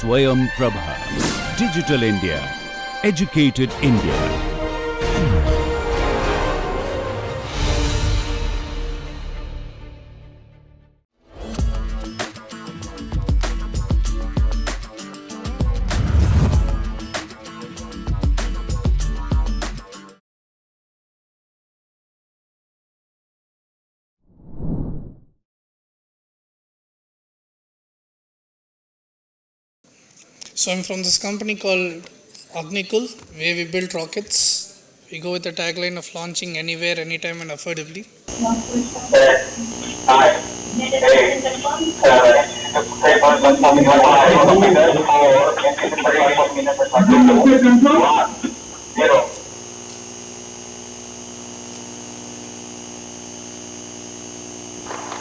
Swayam Prabha. Digital India. Educated India. So I'm from this company called Agnikul, where we build rockets. We go with the tagline of launching anywhere, anytime and affordably.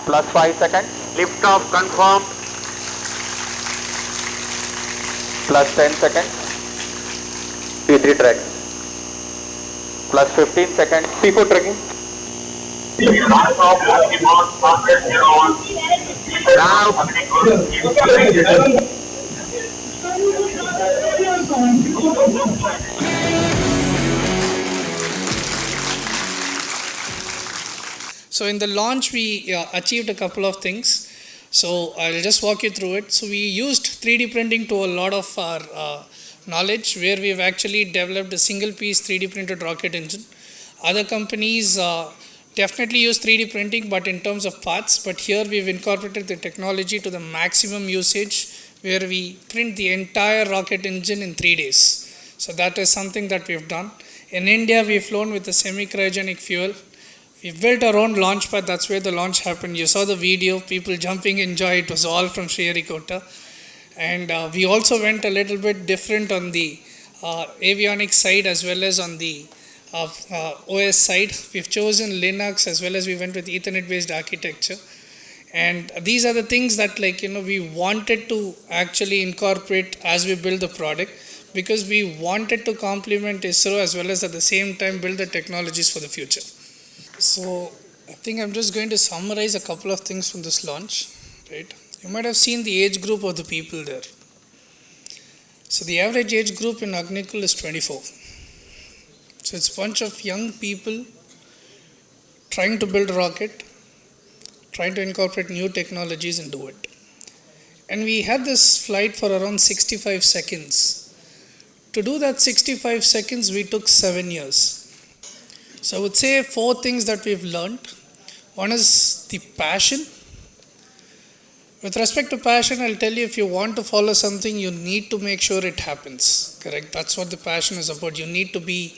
Plus 5 seconds. Lift off confirmed. Plus 10 seconds. P3 track. Plus 15 seconds. P4 tracking. So in the launch, we achieved a couple of things. So I'll just walk you through it. So we used 3D printing to a lot of our knowledge, where we've actually developed a single piece 3D printed rocket engine. Other companies definitely use 3D printing, but in terms of parts. But here we've incorporated the technology to the maximum usage, where we print the entire rocket engine in 3 days. So that is something that we've done. In India, we've flown with a semi-cryogenic fuel. We built our own launch pad. That's where the launch happened. You saw the video, people jumping in joy. It was all from Sriharikota. And we also went a little bit different on the avionics side as well as on the OS side. We've chosen Linux as well as we went with Ethernet based architecture. And these are the things that we wanted to actually incorporate as we build the product, because we wanted to complement ISRO as well as at the same time build the technologies for the future. So I think I'm just going to summarize a couple of things from this launch, right? You might have seen the age group of the people there. So the average age group in Agnikul is 24. So it's a bunch of young people trying to build a rocket, trying to incorporate new technologies and do it. And we had this flight for around 65 seconds. To do that 65 seconds, we took 7 years. So I would say 4 things that we've learned. One is the passion. With respect to passion, I'll tell you, if you want to follow something, you need to make sure it happens. Correct? That's what the passion is about. You need to be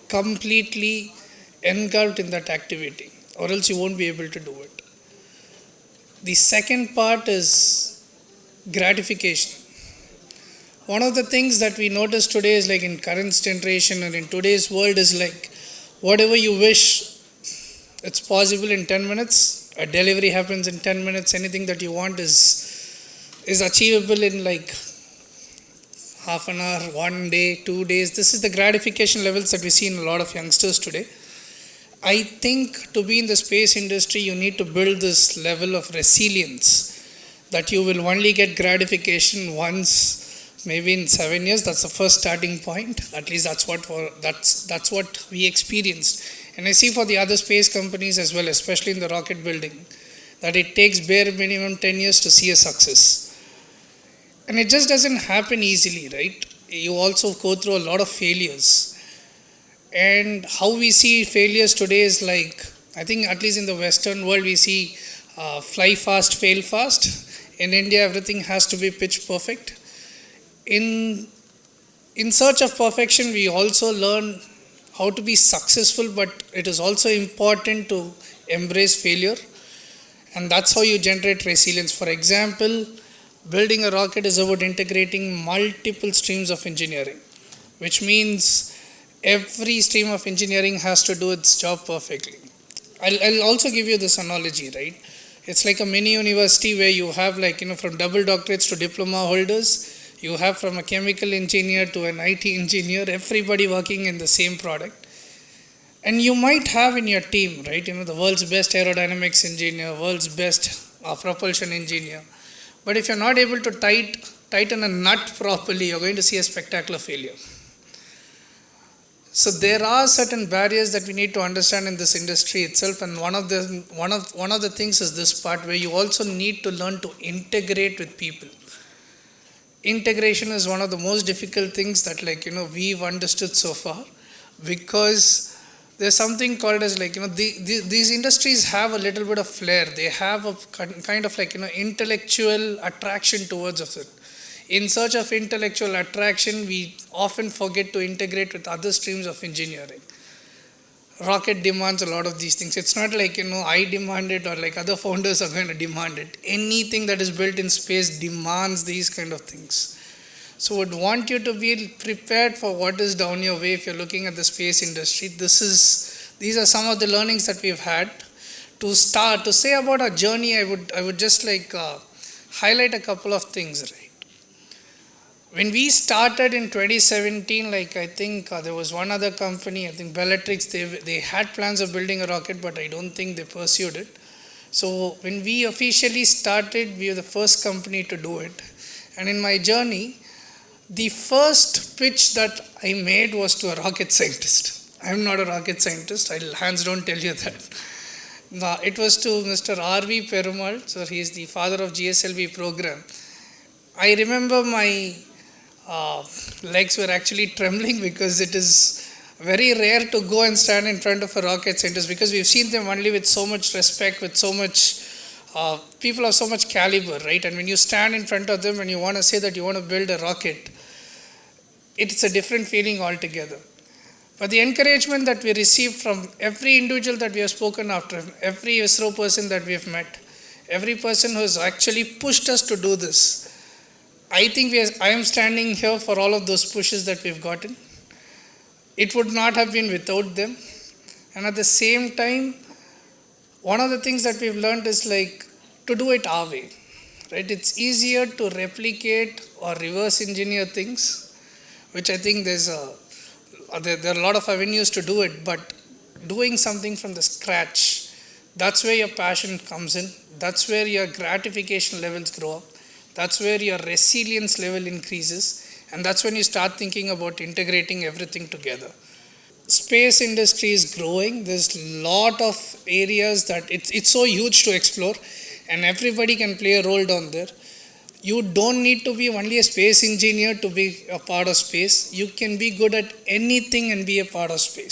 completely engulfed in that activity, or else you won't be able to do it. The second part is gratification. One of the things that we notice today is in current generation and in today's world is whatever you wish, it's possible in 10 minutes. A delivery happens in 10 minutes. Anything that you want is achievable in half an hour, 1 day, 2 days. This is the gratification levels that we see in a lot of youngsters today. I think to be in the space industry, you need to build this level of resilience, that you will only get gratification once, maybe in 7 years. That's the first starting point. At least that's what we experienced. And I see for the other space companies as well, especially in the rocket building, that it takes bare minimum 10 years to see a success. And it just doesn't happen easily, right? You also go through a lot of failures. And how we see failures today is I think at least in the Western world, we see fly fast, fail fast. In India, everything has to be pitch perfect. In search of perfection, we also learn how to be successful, but it is also important to embrace failure, and that's how you generate resilience. For example, building a rocket is about integrating multiple streams of engineering, which means every stream of engineering has to do its job perfectly. I'll also give you this analogy, right? It's like a mini university where you have from double doctorates to diploma holders. You have from a chemical engineer to an IT engineer, everybody working in the same product. And you might have in your team, right, the world's best aerodynamics engineer, world's best propulsion engineer. But if you're not able to tighten a nut properly, you're going to see a spectacular failure. So there are certain barriers that we need to understand in this industry itself, and one of the things is this part where you also need to learn to integrate with people. Integration is one of the most difficult things that we've understood so far, because there's something called as these industries have a little bit of flair. They have a kind of intellectual attraction towards it. In search of intellectual attraction, we often forget to integrate with other streams of engineering. Rocket demands a lot of these things. It's not I demand it or other founders are going to demand it. Anything that is built in space demands these kind of things. So would want you to be prepared for what is down your way if you're looking at the space industry. These are some of the learnings that we've had. To say about our journey, I would just highlight a couple of things, right? When we started in 2017, I think there was one other company, I think Bellatrix, they had plans of building a rocket, but I don't think they pursued it. So when we officially started, we were the first company to do it. And in my journey, the first pitch that I made was to a rocket scientist. I'm not a rocket scientist, I'll hands down tell you that. It was to Mr. R.V. Perumal, so he is the father of GSLV program. I remember my legs were actually trembling, because it is very rare to go and stand in front of a rocket scientist, because we've seen them only with so much respect, with so much people of so much caliber, right? And when you stand in front of them and you want to say that you want to build a rocket, it's a different feeling altogether. But the encouragement that we received from every individual that we have spoken after, every ISRO person that we have met, every person who has actually pushed us to do this, I think I am standing here for all of those pushes that we've gotten. It would not have been without them. And at the same time, one of the things that we've learned is to do it our way, right? It's easier to replicate or reverse engineer things, which I think there are a lot of avenues to do it, but doing something from the scratch, that's where your passion comes in. That's where your gratification levels grow up. That's where your resilience level increases, and that's when you start thinking about integrating everything together. Space industry is growing. There's a lot of areas that it's so huge to explore, and everybody can play a role down there. You don't need to be only a space engineer to be a part of space. You can be good at anything and be a part of space.